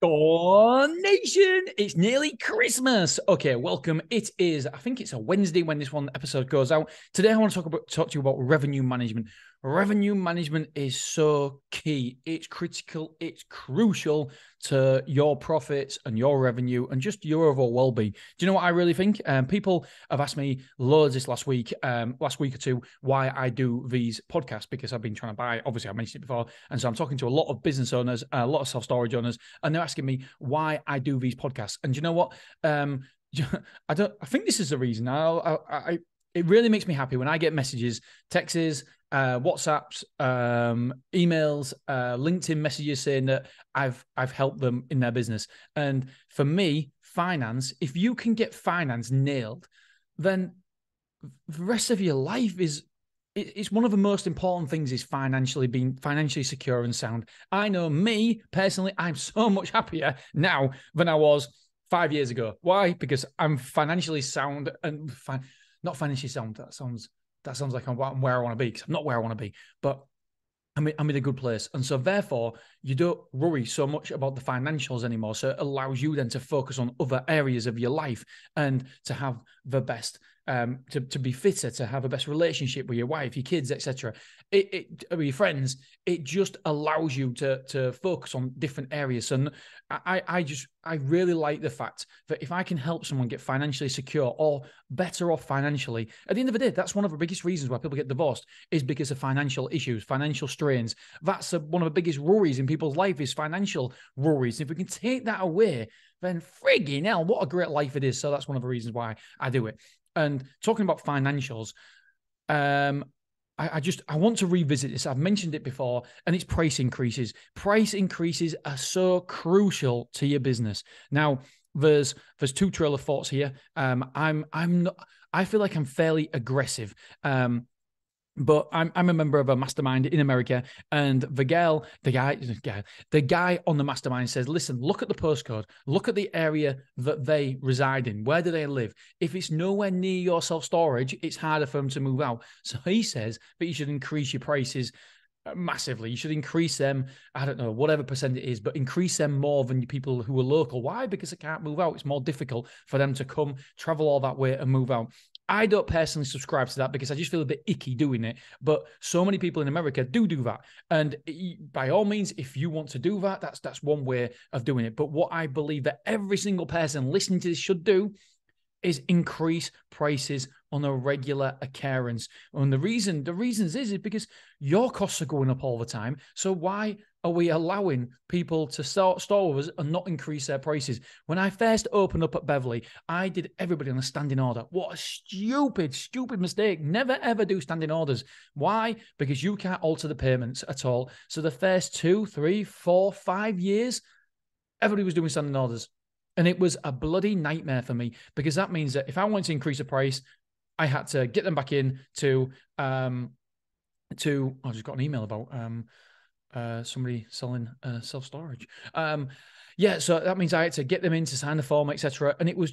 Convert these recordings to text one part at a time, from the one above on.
Dawn Nation, it's nearly Christmas. Okay, welcome. It is, I think it's a Wednesday when this one episode goes out. Today, I want to talk to you about revenue management. Revenue management is so key. It's critical. It's crucial to your profits and your revenue and just your overall well-being. Do you know what I really think? People have asked me loads this last week or two, why I do these podcasts, because I've been trying to buy, obviously I mentioned it before. And so I'm talking to a lot of business owners, a lot of self-storage owners, and they're asking me why I do these podcasts. And you know what? I think this is the reason. It really makes me happy when I get messages, texts, WhatsApps, emails, LinkedIn messages saying that I've helped them in their business. And for me, finance, if you can get finance nailed, then the rest of your life it's one of the most important things is being financially secure and sound. I know me personally, I'm so much happier now than I was 5 years ago. Why? Because I'm financially sound and not financially sound. That sounds like I'm where I want to be, because I'm not where I want to be, but I'm in a good place. And so therefore, you don't worry so much about the financials anymore. So it allows you then to focus on other areas of your life and to have the best, to be fitter, to have a best relationship with your wife, your kids, etc. With your friends. It just allows you to focus on different areas. And I really like the fact that if I can help someone get financially secure or better off financially, at the end of the day, that's one of the biggest reasons why people get divorced, is because of financial issues, financial strains. That's one of the biggest worries in people's life, is financial worries. If we can take that away, then frigging hell, what a great life it is. So that's one of the reasons why I do it. And talking about financials, I want to revisit this. I've mentioned it before, and it's price increases. Price increases are so crucial to your business. Now, there's two trail of thoughts here. I feel like I'm fairly aggressive. But I'm a member of a mastermind in America, and the guy on the mastermind says, listen, look at the postcode, look at the area that they reside in. Where do they live? If it's nowhere near your self-storage, it's harder for them to move out. So he says that you should increase your prices massively. You should increase them, I don't know, whatever percent it is, but increase them more than people who are local. Why? Because they can't move out. It's more difficult for them to come, travel all that way and move out. I don't personally subscribe to that because I just feel a bit icky doing it. But so many people in America do that. And by all means, if you want to do that, that's one way of doing it. But what I believe that every single person listening to this should do is increase prices on a regular occurrence. And the reasons is because your costs are going up all the time. So why are we allowing people to store with us and not increase their prices? When I first opened up at Beverly, I did everybody on a standing order. What a stupid mistake. Never, ever do standing orders. Why? Because you can't alter the payments at all. So the first 2, 3, 4, 5 years, everybody was doing standing orders. And it was a bloody nightmare for me, because that means that if I wanted to increase the price, I had to get them back in I just got an email about somebody selling self-storage. So that means I had to get them in to sign the form, etc. And it was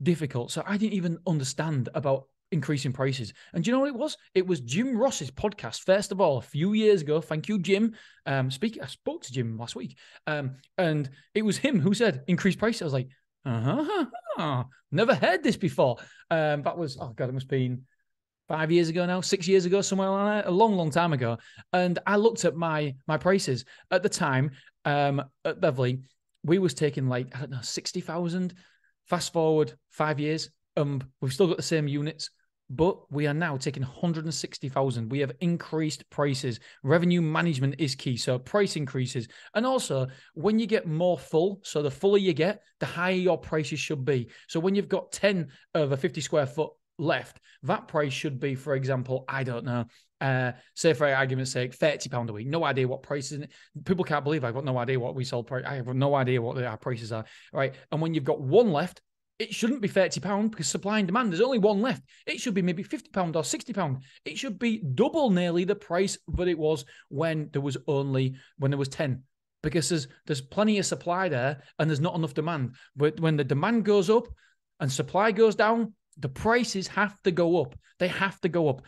difficult. So I didn't even understand about increasing prices. And do you know what it was? It was Jim Ross's podcast, first of all, a few years ago. Thank you, Jim. I spoke to Jim last week. And it was him who said, increase prices. I was like, never heard this before. That was, oh God, it must have been 5 years ago now, 6 years ago, somewhere like that, a long time ago. And I looked at my prices at the time. At Beverly, we was taking like, I don't know, 60,000. Fast forward 5 years, we've still got the same units, but we are now taking 160,000. We have increased prices. Revenue management is key. So price increases. And also, when you get more full, so the fuller you get, the higher your prices should be. So when you've got 10 of a 50 square foot left, that price should be, for example, I don't know, say for argument's sake, £30 a week. No idea what prices. People can't believe I've got no idea what we sold price. I have no idea what our prices are, right? And when you've got one left, it shouldn't be £30 because supply and demand, there's only one left. It should be maybe £50 or £60. It should be double nearly the price that it was when there was 10. Because there's plenty of supply there and there's not enough demand. But when the demand goes up and supply goes down, the prices have to go up. They have to go up.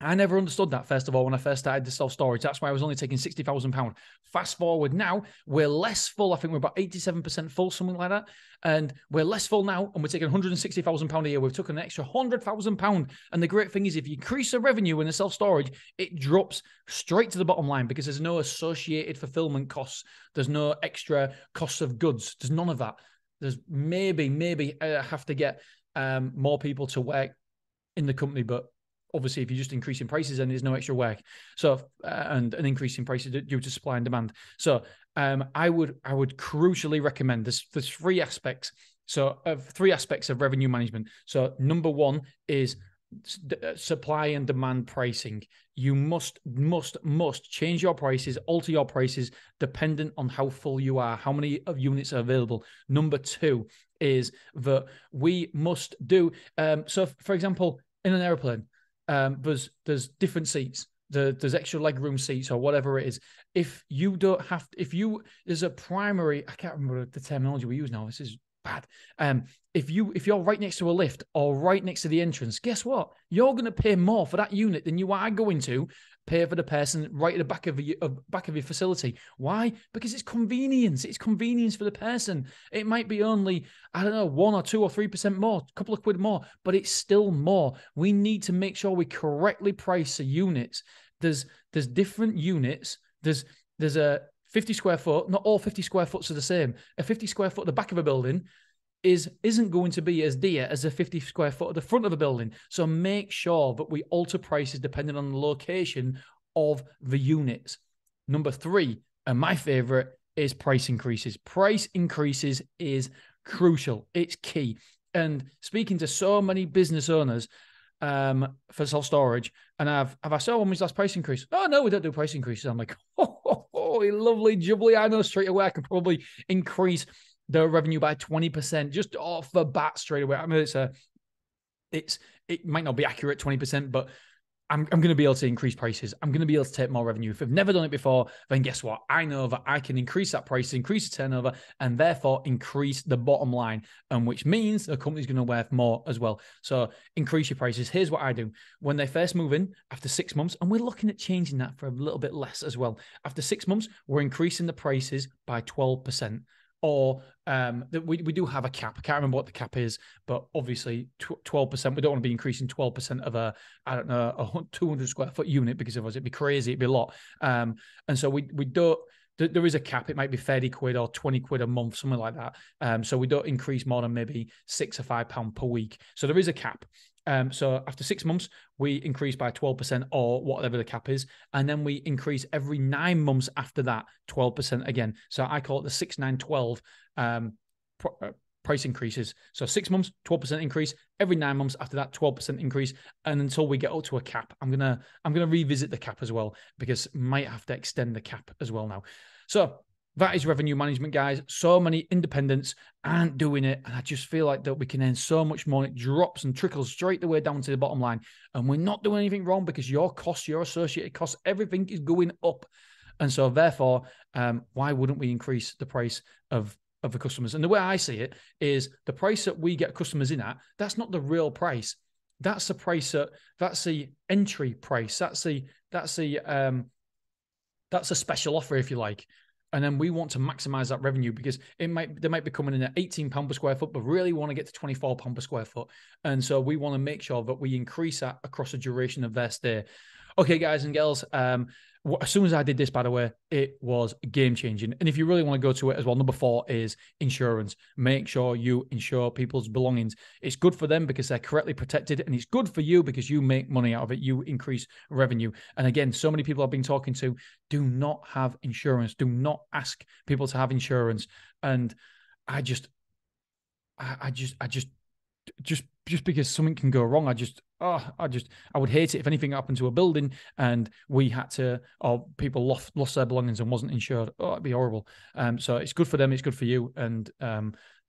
I never understood that, first of all, when I first started the self-storage. That's why I was only taking £60,000. Fast forward now, we're less full. I think we're about 87% full, something like that. And we're less full now, and we're taking £160,000 a year. We've taken an extra £100,000. And the great thing is, if you increase the revenue in the self-storage, it drops straight to the bottom line because there's no associated fulfillment costs. There's no extra costs of goods. There's none of that. There's maybe have to get more people to work in the company, but obviously, if you're just increasing prices, then there's no extra work. So, and an increase in prices due to supply and demand. So, I would crucially recommend there's three aspects. So, three aspects of revenue management. So, number one is supply and demand pricing. You must change your prices, alter your prices dependent on how full you are, how many of units are available. Number two is that we must do. So, for example, in an airplane, there's different seats. There's extra legroom seats or whatever it is. If you don't have, there's a primary, I can't remember the terminology we use now. This is bad. If you're right next to a lift or right next to the entrance, guess what? You're going to pay more for that unit than you are going to pay for the person right at the back of your facility. Why? Because it's convenience. It's convenience for the person. It might be only, I don't know, 1 or 2 or 3% more, a couple of quid more, but it's still more. We need to make sure we correctly price the units. There's different units. There's a 50 square foot. Not all 50 square foots are the same. A 50 square foot at the back of a building isn't going to be as dear as a 50 square foot at the front of the building. So make sure that we alter prices depending on the location of the units. Number three, and my favorite, is price increases. Price increases is crucial. It's key. And speaking to so many business owners for self-storage, and I've asked, when was last price increase? Oh, no, we don't do price increases. I'm like, lovely jubbly. I know straight away I can probably increase the revenue by 20% just off the bat straight away. I mean, it might not be accurate 20%, but I'm going to be able to increase prices. I'm going to be able to take more revenue. If I've never done it before, then guess what? I know that I can increase that price, increase the turnover, and therefore increase the bottom line, and which means the company's going to worth more as well. So increase your prices. Here's what I do. When they first move in, after 6 months, and we're looking at changing that for a little bit less as well. After 6 months, we're increasing the prices by 12%. Or we do have a cap. I can't remember what the cap is, but obviously 12%. We don't want to be increasing 12% of a 200 square foot unit, because otherwise it'd be crazy. It'd be a lot. And so we don't. There is a cap. It might be 30 quid or 20 quid a month, something like that. So we don't increase more than maybe £6 or £5 per week. So there is a cap. So after 6 months, we increase by 12% or whatever the cap is. And then we increase every 9 months after that, 12% again. So I call it the 6, 9, 12 price increases. So 6 months, 12% increase. Every 9 months after that, 12% increase. And until we get up to a cap, I'm gonna revisit the cap as well, because might have to extend the cap as well now. So that is revenue management, guys. So many independents aren't doing it. And I just feel like that we can earn so much more. It drops and trickles straight the way down to the bottom line. And we're not doing anything wrong, because your costs, your associated costs, everything is going up. And so therefore, why wouldn't we increase the price of the customers? And the way I see it is, the price that we get customers in at, that's not the real price. That's the price that's the entry price. That's a special offer, if you like. And then we want to maximize that revenue, because they might be coming in at £18 per square foot, but really want to get to £24 per square foot. And so we want to make sure that we increase that across the duration of their stay. Okay, guys and girls, as soon as I did this, by the way, it was game changing. And if you really want to go to it as well, number 4 is insurance. Make sure you insure people's belongings. It's good for them because they're correctly protected, and it's good for you because you make money out of it. You increase revenue. And again, so many people I've been talking to do not have insurance. Do not ask people to have insurance. And I just because something can go wrong, I would hate it if anything happened to a building and we had to, or people lost their belongings and wasn't insured. Oh, it'd be horrible. So it's good for them. It's good for you. And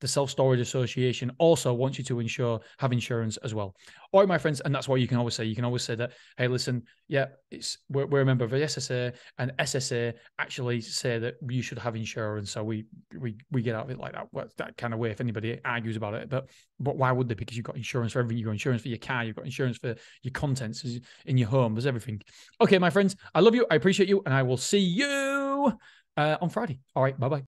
the Self-Storage Association also wants you to have insurance as well. All right, my friends. And that's what you can always say. You can always say that, hey, listen, yeah, we're a member of the SSA, and SSA actually say that you should have insurance. So we get out of it like that. Well, that kind of way, if anybody argues about it. But why would they? Because you've got insurance for everything. You've got insurance for your car. You've got insurance for your contents in your home. There's everything. Okay, my friends, I love you. I appreciate you. And I will see you on Friday. All right. Bye-bye.